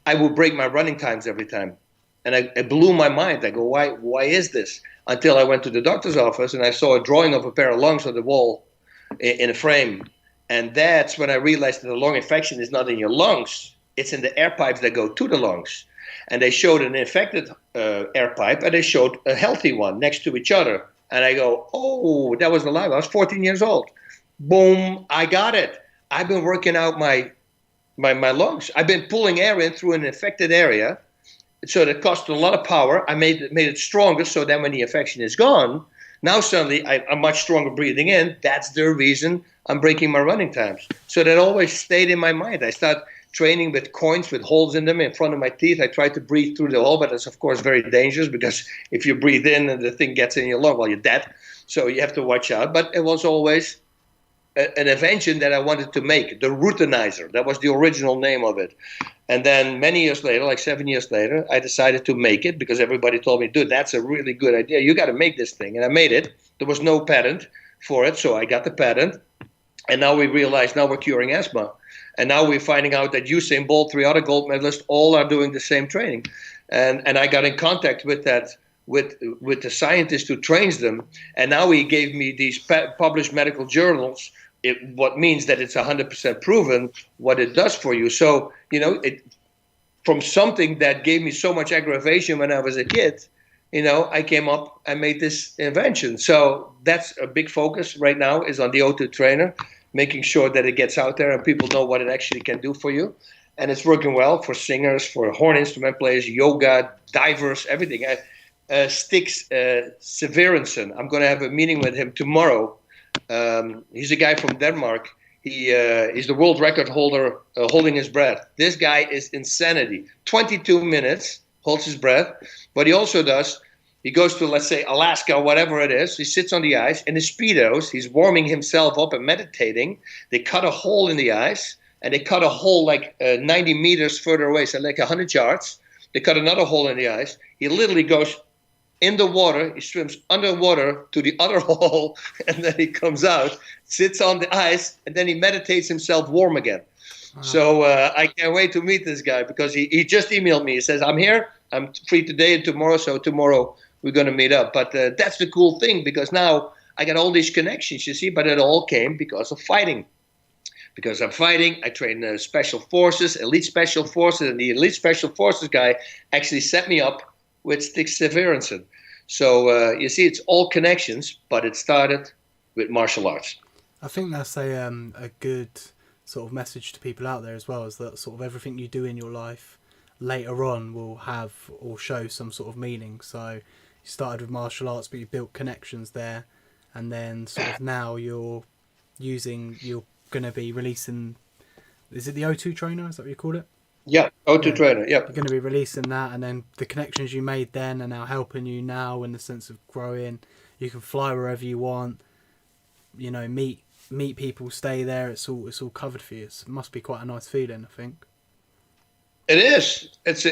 I would break my running times every time. And it blew my mind. I go, why is this? Until I went to the doctor's office and I saw a drawing of a pair of lungs on the wall in a frame. And that's when I realized that the lung infection is not in your lungs. It's in the air pipes that go to the lungs. And they showed an infected air pipe and they showed a healthy one next to each other. And I go, oh, that was alive. I was 14 years old. Boom, I got it. I've been working out my lungs. I've been pulling air in through an infected area. So that cost a lot of power. I made it stronger so then when the infection is gone, now suddenly I'm much stronger breathing in. That's the reason I'm breaking my running times. So that always stayed in my mind. I start training with coins with holes in them in front of my teeth. I try to breathe through the hole, but it's of course very dangerous because if you breathe in and the thing gets in your lung, well, you're dead. So you have to watch out. But it was always an invention that I wanted to make, the Ruttenizer. That was the original name of it. And then many years later, like 7 years later, I decided to make it because everybody told me, dude, that's a really good idea. You got to make this thing. And I made it. There was no patent for it, so I got the patent. And now we realize now we're curing asthma. And now we're finding out that Usain Bolt, 3 other gold medalists, all are doing the same training. And I got in contact with that, with the scientist who trains them. And now he gave me these published medical journals. What means that it's 100% proven what it does for you. So, from something that gave me so much aggravation when I was a kid, I came up and made this invention. So that's a big focus right now is on the O2 trainer, making sure that it gets out there and people know what it actually can do for you. And it's working well for singers, for horn instrument players, yoga, divers, everything. Stix Severensen, I'm going to have a meeting with him tomorrow. He's a guy from Denmark. He's the world record holder holding his breath. This guy is insanity. 22 minutes, holds his breath. What he also does, he goes to, let's say, Alaska, whatever it is. He sits on the ice in his Speedos. He's warming himself up and meditating. They cut a hole in the ice, and they cut a hole like 90 meters further away, so like 100 yards. They cut another hole in the ice. He literally goes in the water, he swims underwater to the other hole, and then he comes out, sits on the ice, and then he meditates himself warm again. Wow. So I can't wait to meet this guy because he just emailed me. He says, I'm here, I'm free today and tomorrow, so tomorrow we're going to meet up. But that's the cool thing because now I got all these connections, you see, but it all came because of fighting. Because I'm fighting, I train special forces, elite special forces, and the elite special forces guy actually set me up with Stix Severensen. So you see, it's all connections, but it started with martial arts. I think that's a good sort of message to people out there as well, is that sort of everything you do in your life later on will have or show some sort of meaning. So you started with martial arts, but you built connections there, and then sort of now you're going to be releasing, is it the O2 trainer, is that what you call it? Yeah, O2 trainer, yeah. You're going to be releasing that, and then the connections you made then are now helping you now in the sense of growing. You can fly wherever you want, meet people, stay there. It's all covered for you. It must be quite a nice feeling, I think. It is. It's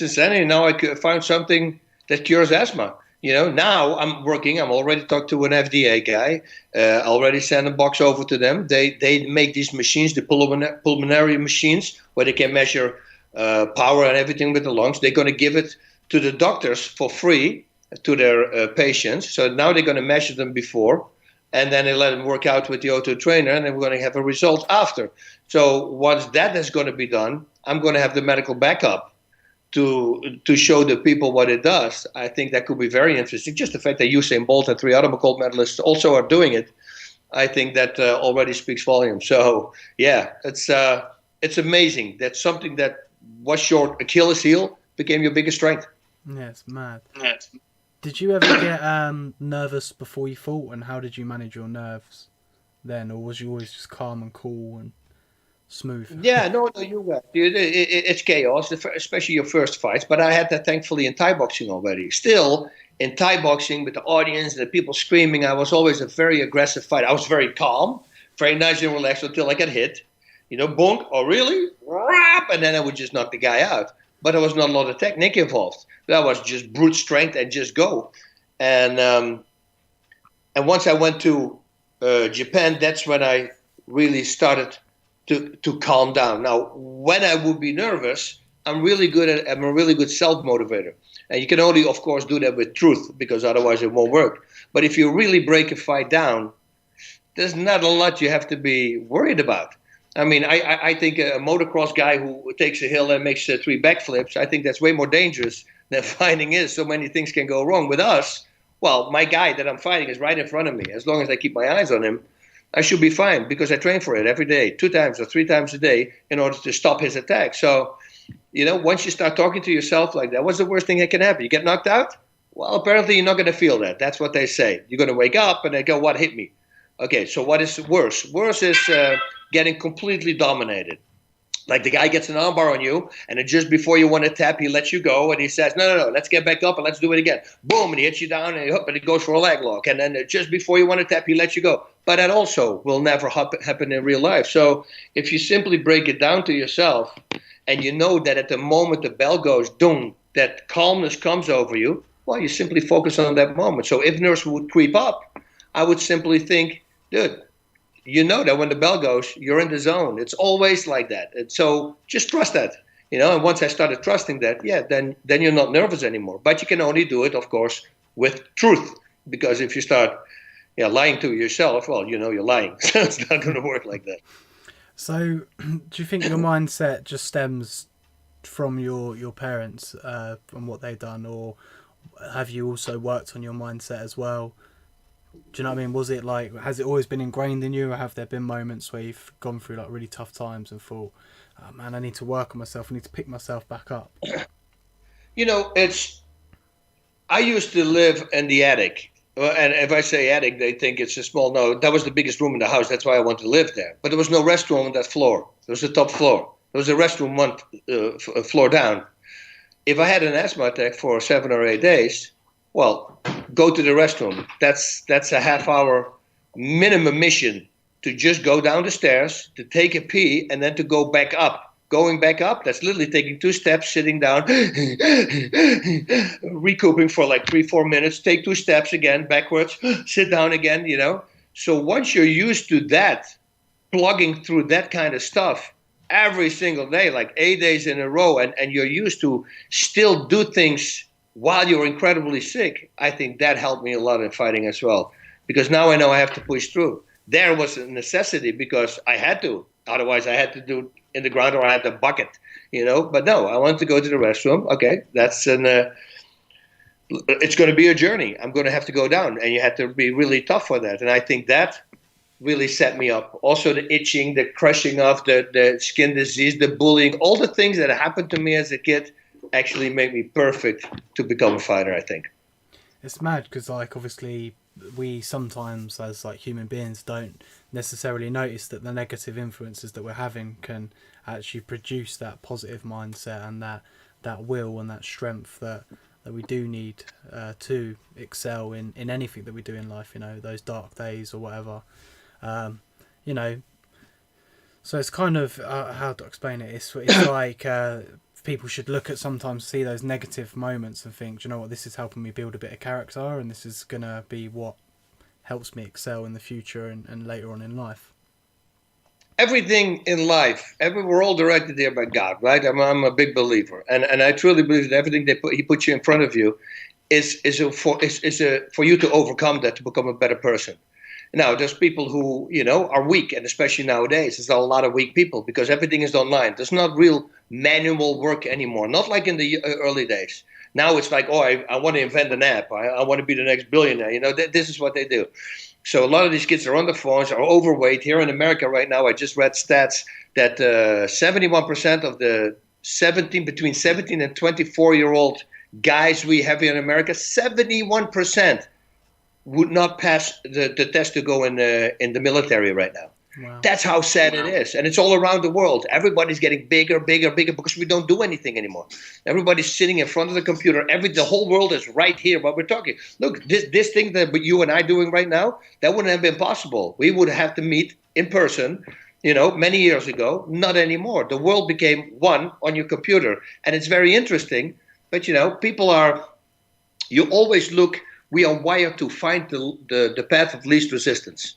insanity. Now I found something that cures asthma. Now I'm already talked to an FDA guy. I already sent a box over to them. They make these machines, the pulmonary machines, where they can measure power and everything with the lungs. They're going to give it to the doctors for free to their patients. So now they're going to measure them before, and then they let them work out with the O2 trainer, and then we're going to have a result after. So once that is going to be done, I'm going to have the medical backup to show the people what it does. I think that could be very interesting. Just the fact that Usain Bolt and 3 other gold medalists also are doing it, I think that already speaks volumes. So yeah, it's amazing that something that was your Achilles heel became your biggest strength. Yeah, it's mad. Did you ever get nervous before you fought, and how did you manage your nerves then, or was you always just calm and cool and smooth. Yeah, no, you're right. It's chaos, especially your first fights. But I had that thankfully in Thai boxing already. Still, in Thai boxing with the audience and the people screaming, I was always a very aggressive fighter. I was very calm, very nice and relaxed until I got hit. Bonk, oh really? Rap, and then I would just knock the guy out. But there was not a lot of technique involved. That was just brute strength and just go. And once I went to Japan, that's when I really started to calm down. Now, when I would be nervous, I'm a really good self-motivator. And you can only, of course, do that with truth, because otherwise it won't work. But if you really break a fight down, there's not a lot you have to be worried about. I mean, I think a motocross guy who takes a hill and makes 3 backflips, I think that's way more dangerous than fighting is. So many things can go wrong. With us, well, my guy that I'm fighting is right in front of me. As long as I keep my eyes on him, I should be fine, because I train for it every day, 2 times or 3 times a day, in order to stop his attack. So, once you start talking to yourself like that, what's the worst thing that can happen? You get knocked out? Well, apparently you're not going to feel that. That's what they say. You're going to wake up and they go, what hit me? Okay, so what is worse? Worse is getting completely dominated. Like the guy gets an armbar on you, and then just before you want to tap, he lets you go, and he says, no, let's get back up and let's do it again. Boom, and he hits you down, and it goes for a leg lock. And then just before you want to tap, he lets you go. But that also will never happen in real life. So if you simply break it down to yourself, and you know that at the moment the bell goes, boom, that calmness comes over you, well, you simply focus on that moment. So if nerves would creep up, I would simply think, dude, you know that when the bell goes, you're in the zone. It's always like that. And so just trust that, and once I started trusting that, then you're not nervous anymore. But you can only do it, of course, with truth. Because if you start lying to yourself, well, you're lying. So it's not going to work like that. So do you think your mindset just stems from your parents and what they've done, or have you also worked on your mindset as well? Do you know what I mean? Was it like, has it always been ingrained in you, or have there been moments where you've gone through like really tough times and thought, oh man, I need to work on myself, I need to pick myself back up? I used to live in the attic. And if I say attic, they think it's a small, no, that was the biggest room in the house. That's why I wanted to live there. But there was no restroom on that floor. There was the top floor. There was a restroom one floor down. If I had an asthma attack for 7 or 8 days, well, go to the restroom. That's a half-hour minimum mission to just go down the stairs, to take a pee, and then to go back up. Going back up, that's literally taking 2 steps, sitting down, recouping for like 3-4 minutes, take 2 steps again, backwards, sit down again, So once you're used to that, plugging through that kind of stuff every single day, like 8 days in a row, and you're used to still do things while you're incredibly sick, I think that helped me a lot in fighting as well. Because now I know I have to push through. There was a necessity because I had to. Otherwise, I had to do in the ground or I had to bucket, But no, I wanted to go to the restroom. Okay, that's it's going to be a journey. I'm going to have to go down. And you had to be really tough for that. And I think that really set me up. Also the itching, the crushing of the skin disease, the bullying, all the things that happened to me as a kid actually made me perfect to become a fighter, I think. It's mad because, like, obviously we sometimes as like human beings don't necessarily notice that the negative influences that we're having can actually produce that positive mindset and that will and that strength that we do need to excel in anything that we do in life, those dark days or whatever. So it's kind of how to explain it, it's like people should look at sometimes, see those negative moments and think, do you know what, this is helping me build a bit of character, and this is going to be what helps me excel in the future and later on in life. Everything in life, we're all directed there by God, right? I'm a big believer, and I truly believe that everything He puts you in front of you is for you to overcome that, to become a better person. Now, there's people who, are weak, and especially nowadays, there's a lot of weak people because everything is online. There's not real manual work anymore, not like in the early days. Now it's like, I want to invent an app. I want to be the next billionaire. This is what they do. So a lot of these kids are on the phones, are overweight. Here in America right now, I just read stats that 71% of the between 17 and 24-year-old guys we have here in America, 71% would not pass the test to go in the military right now. Wow. That's how sad it is. And it's all around the world. Everybody's getting bigger, bigger, bigger because we don't do anything anymore. Everybody's sitting in front of the computer. The whole world is right here while we're talking. Look, this thing that you and I doing right now, that wouldn't have been possible. We would have to meet in person, many years ago. Not anymore. The world became one on your computer. And it's very interesting. But, you always look, we are wired to find the path of least resistance.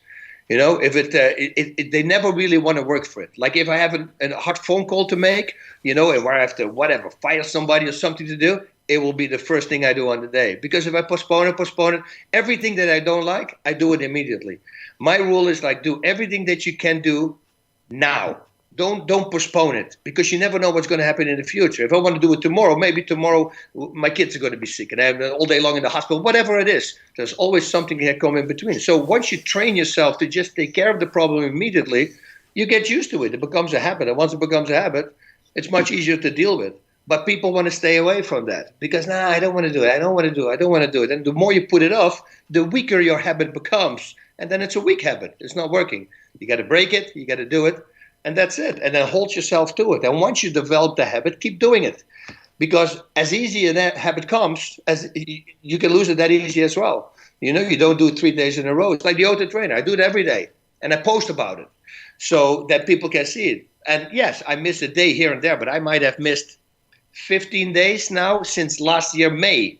If they never really want to work for it. Like if I have a hot phone call to make, and where I have to fire somebody or something to do, it will be the first thing I do on the day. Because if I postpone it, everything that I don't like, I do it immediately. My rule is do everything that you can do now. Don't postpone it, because you never know what's going to happen in the future. If I want to do it tomorrow, maybe tomorrow my kids are going to be sick and I have all day long in the hospital, whatever it is. There's always something that come in between. So once you train yourself to just take care of the problem immediately, you get used to it. It becomes a habit. And once it becomes a habit, it's much easier to deal with. But people want to stay away from that because, I don't want to do it. I don't want to do it. And the more you put it off, the weaker your habit becomes. And then it's a weak habit. It's not working. You got to break it. You got to do it. And that's it. And then hold yourself to it. And once you develop the habit, keep doing it. Because as easy as that habit comes, as you can lose it that easy as well. You don't do it 3 days in a row. It's like the auto trainer. I do it every day. And I post about it so that people can see it. And yes, I miss a day here and there, but I might have missed 15 days now since last year, May.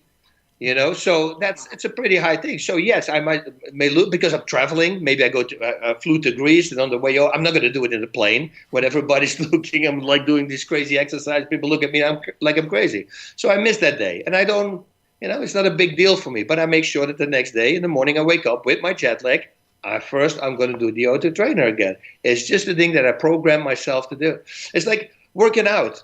So it's a pretty high thing. So yes, I may lose because I'm traveling. Maybe I flew to Greece, and on the way I'm not going to do it in a plane when everybody's looking. I'm doing this crazy exercise. People look at me I'm crazy. So I miss that day, and I don't. It's not a big deal for me. But I make sure that the next day in the morning I wake up with my jet lag. First, I'm going to do the auto trainer again. It's just the thing that I program myself to do. It's like working out.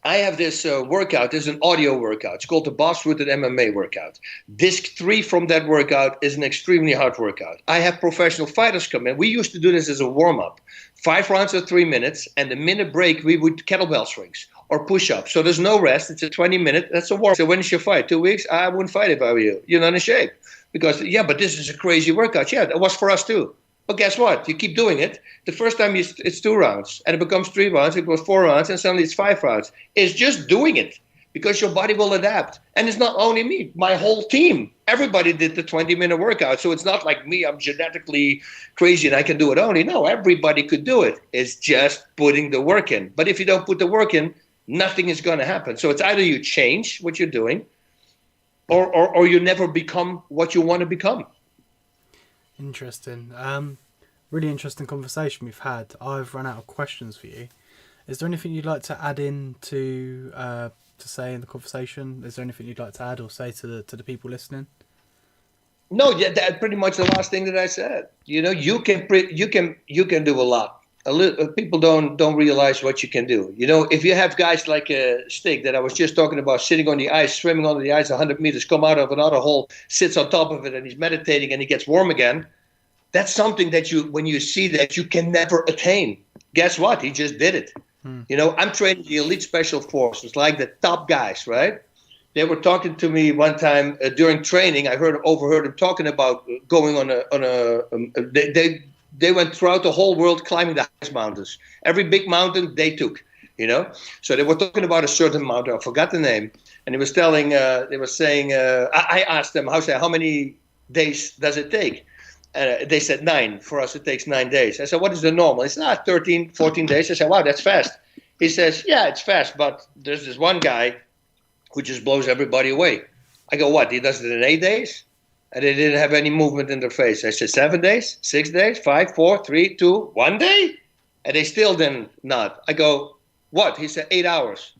I have this workout. This is an audio workout. It's called the Bas Rutten MMA workout. Disc 3 from that workout is an extremely hard workout. I have professional fighters come in. We used to do this as a warm-up. 5 rounds of 3 minutes, and the minute break, we would kettlebell swings or push-ups. So there's no rest. It's a 20-minute. That's a warm-up. So when is your fight? 2 weeks? I wouldn't fight if I were you. You're not in shape. Because, but this is a crazy workout. Yeah, that was for us too. But guess what? You keep doing it. The first time it's 2 rounds, and it becomes 3 rounds, it goes 4 rounds, and suddenly it's 5 rounds. It's just doing it because your body will adapt. And it's not only me, my whole team. Everybody did the 20-minute workout. So it's not like me, I'm genetically crazy and I can do it only. No, everybody could do it. It's just putting the work in. But if you don't put the work in, nothing is going to happen. So it's either you change what you're doing or you never become what you want to become. Interesting. Really interesting conversation we've had. I've run out of questions for you. Is there anything you'd like to add in to say in the conversation? Is there anything you'd like to add or say to the people listening? No, yeah, that's pretty much the last thing that I said. You can do a lot. People don't realize what you can do. If you have guys like Stig that I was just talking about, sitting on the ice, swimming under the ice 100 meters, come out of another hole, sits on top of it, and he's meditating, and he gets warm again. That's something that when you see that, you can never attain. Guess what? He just did it. I'm training the elite special forces, like the top guys, right? They were talking to me one time during training. I overheard them talking about going on a. They went throughout the whole world climbing the highest mountains. Every big mountain they took, So they were talking about a certain mountain. I forgot the name. And they were saying, I asked them, how many days does it take? They said 9. For us, it takes 9 days. I said, what is the normal? He said, 13, 14 days. I said, wow, that's fast. He says, yeah, it's fast, but there's this one guy who just blows everybody away. I go, what? He does it in 8 days? And they didn't have any movement in their face. I said, 7 days, 6 days, 5, 4, 3, 2, 1 day? And they still didn't nod. I go, what? He said, 8 hours.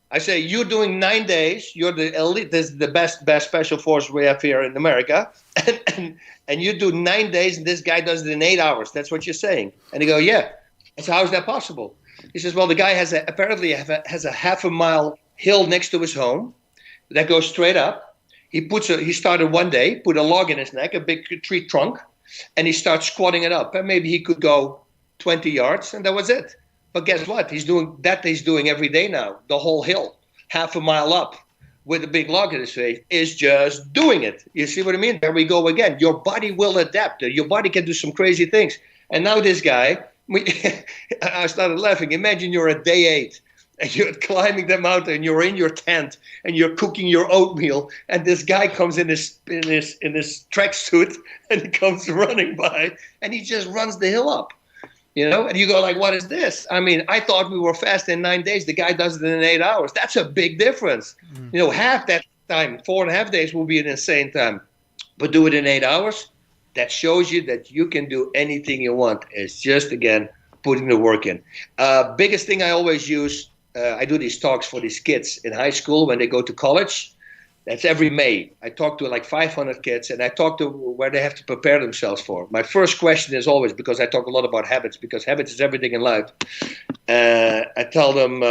I say, you're doing 9 days. You're the elite. This is the best special force we have here in America. And you do 9 days, and this guy does it in 8 hours. That's what you're saying. And they go, yeah. I said, how is that possible? He says, well, the guy apparently has a half a mile hill next to his home that goes straight up. He started one day, put a log in his neck, a big tree trunk, and he starts squatting it up. And maybe he could go 20 yards, and that was it. But guess what? He's doing every day now. The whole hill, half a mile up, with a big log in his face, is just doing it. You see what I mean? There we go again. Your body will adapt. Your body can do some crazy things. And now this guy, I started laughing. Imagine you're at day 8 and you're climbing the mountain, you're in your tent and you're cooking your oatmeal, and this guy comes in his tracksuit and he comes running by and he just runs the hill up. And you go like, what is this? I mean, I thought we were fast in 9 days. The guy does it in 8 hours. That's a big difference. Half that time, 4.5 days will be an insane time. But do it in 8 hours. That shows you that you can do anything you want. It's just, again, putting the work in. Biggest thing I always use, I do these talks for these kids in high school when they go to college. That's every May. I talk to like 500 kids, and I talk to where they have to prepare themselves for. My first question is always, because I talk a lot about habits, because habits is everything in life. I tell them,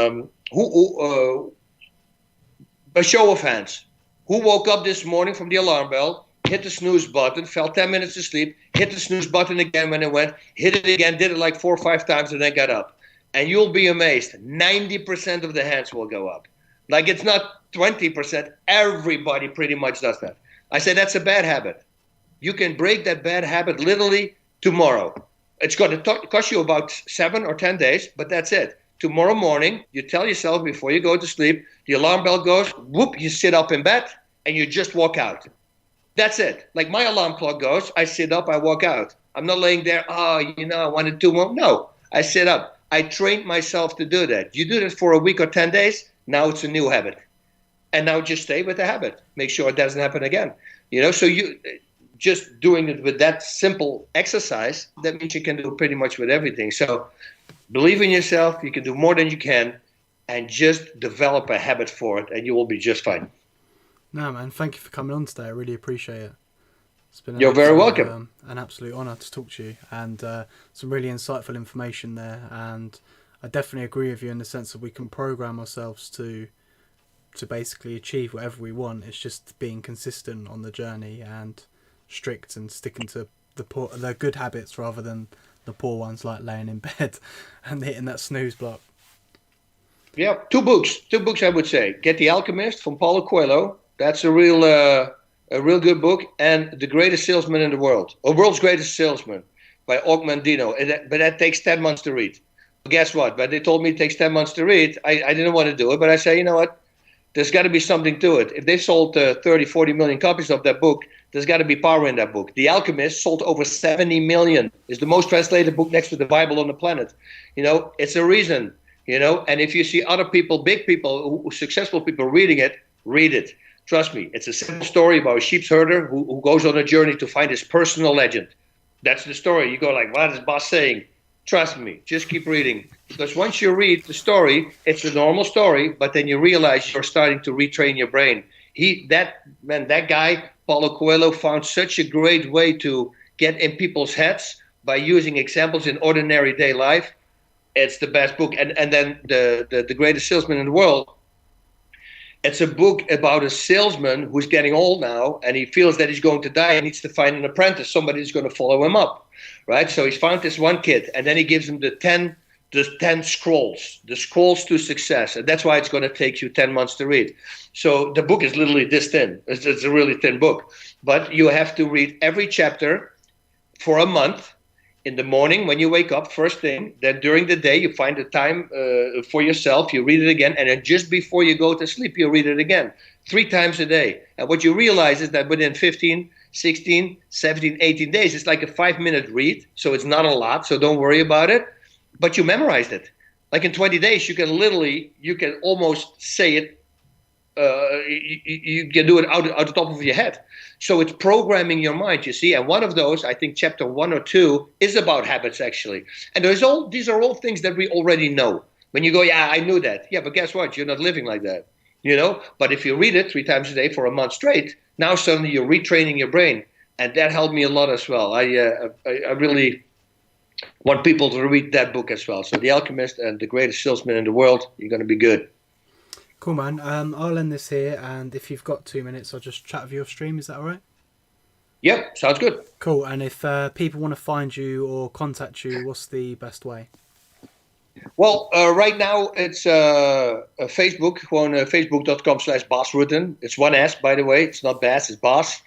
a show of hands. Who woke up this morning from the alarm bell, hit the snooze button, fell 10 minutes to sleep, hit the snooze button again when it went, hit it again, did it like 4 or 5 times, and then got up? And you'll be amazed. 90% of the hands will go up. Like, it's not 20%. Everybody pretty much does that. I say that's a bad habit. You can break that bad habit literally tomorrow. It's going to cost you about 7 or 10 days, but that's it. Tomorrow morning, you tell yourself before you go to sleep, the alarm bell goes, whoop, you sit up in bed, and you just walk out. That's it. Like, my alarm clock goes, I sit up, I walk out. I'm not laying there, I wanted to do more. No, I sit up. I trained myself to do that. You do this for a week or 10 days, now it's a new habit. And now just stay with the habit. Make sure it doesn't happen again. So you just doing it with that simple exercise, that means you can do pretty much with everything. So believe in yourself. You can do more than you can, and just develop a habit for it, and you will be just fine. No, man, thank you for coming on today. I really appreciate it. It's been You're very welcome. An absolute honour to talk to you, and some really insightful information there. And I definitely agree with you in the sense that we can program ourselves to basically achieve whatever we want. It's just being consistent on the journey and strict and sticking to the good habits rather than the poor ones, like laying in bed and hitting that snooze block. Yeah, 2 books I would say. Get The Alchemist from Paulo Coelho. That's a real good book. And The Greatest Salesman in the World, or World's Greatest Salesman, by Og Mandino. But that takes 10 months to read. Guess what? But they told me it takes 10 months to read. I didn't want to do it, but I say, you know what? There's got to be something to it. If they sold 30, 40 million copies of that book, there's got to be power in that book. The Alchemist sold over 70 million. It's the most translated book next to the Bible on the planet. It's a reason, and if you see other people, big people, successful people reading it, read it. Trust me, it's a simple story about a sheep herder who goes on a journey to find his personal legend. That's the story. You go like, what is Bas saying? Trust me, just keep reading. Because once you read the story, it's a normal story, but then you realize you're starting to retrain your brain. That guy, Paulo Coelho, found such a great way to get in people's heads by using examples in ordinary day life. It's the best book. And then the Greatest Salesman in the World. It's a book about a salesman who's getting old now, and he feels that he's going to die and needs to find an apprentice, somebody who's going to follow him up, right? So he's found this one kid, and then he gives him the 10 scrolls, the scrolls to success, and that's why it's going to take you 10 months to read. So the book is literally this thin. It's a really thin book, but you have to read every chapter for a month. In the morning when you wake up, first thing, then during the day you find the time for yourself, you read it again, and then just before you go to sleep, you read it again 3 times a day. And what you realize is that within 15, 16, 17, 18 days, it's like a 5-minute read, so it's not a lot, so don't worry about it, but you memorized it. Like in 20 days, you can almost say it, you can do it out the top of your head. So it's programming your mind, you see. And one of those, I think chapter 1 or 2, is about habits, actually. And these are all things that we already know. When you go, yeah, I knew that. Yeah, but guess what? You're not living like that, But if you read it 3 times a day for a month straight, now suddenly you're retraining your brain. And that helped me a lot as well. I really want people to read that book as well. So The Alchemist and The Greatest Salesman in the World, you're going to be good. Cool, man. I'll end this here, and if you've got 2 minutes, I'll just chat with you off stream. Is that all right? Yep, sounds good. Cool. And if people want to find you or contact you, what's the best way? Well, right now it's Facebook, gewoon facebook.com/Bas Rutten. It's one S, by the way. It's not Bas, it's Bas.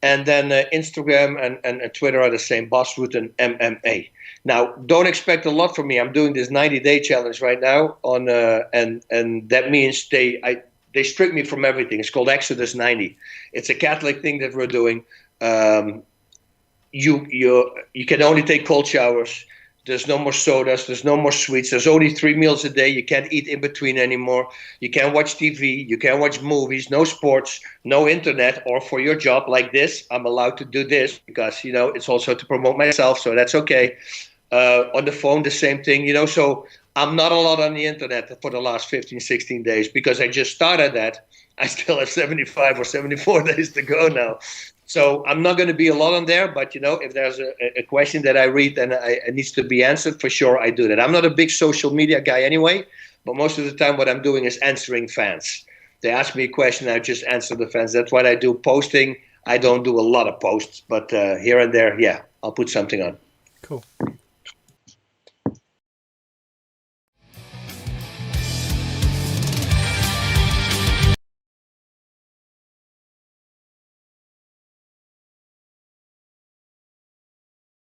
And then Instagram and Twitter are the same, Bas Rutten MMA. Now, don't expect a lot from me. I'm doing this 90-day challenge right now, and that means they strict me from everything. It's called Exodus 90. It's a Catholic thing that we're doing. You can only take cold showers. There's no more sodas. There's no more sweets. There's only 3 meals a day. You can't eat in between anymore. You can't watch TV. You can't watch movies. No sports. No internet. Or for your job like this, I'm allowed to do this because, it's also to promote myself. So that's okay. On the phone, the same thing, So I'm not a lot on the internet for the last 15, 16 days because I just started that. I still have 75 or 74 days to go now. So I'm not going to be a lot on there, but if there's a question that I read and it needs to be answered, for sure I do that. I'm not a big social media guy anyway, but most of the time what I'm doing is answering fans. They ask me a question, I just answer the fans. That's what I do. Posting, I don't do a lot of posts, but here and there, yeah, I'll put something on. Cool.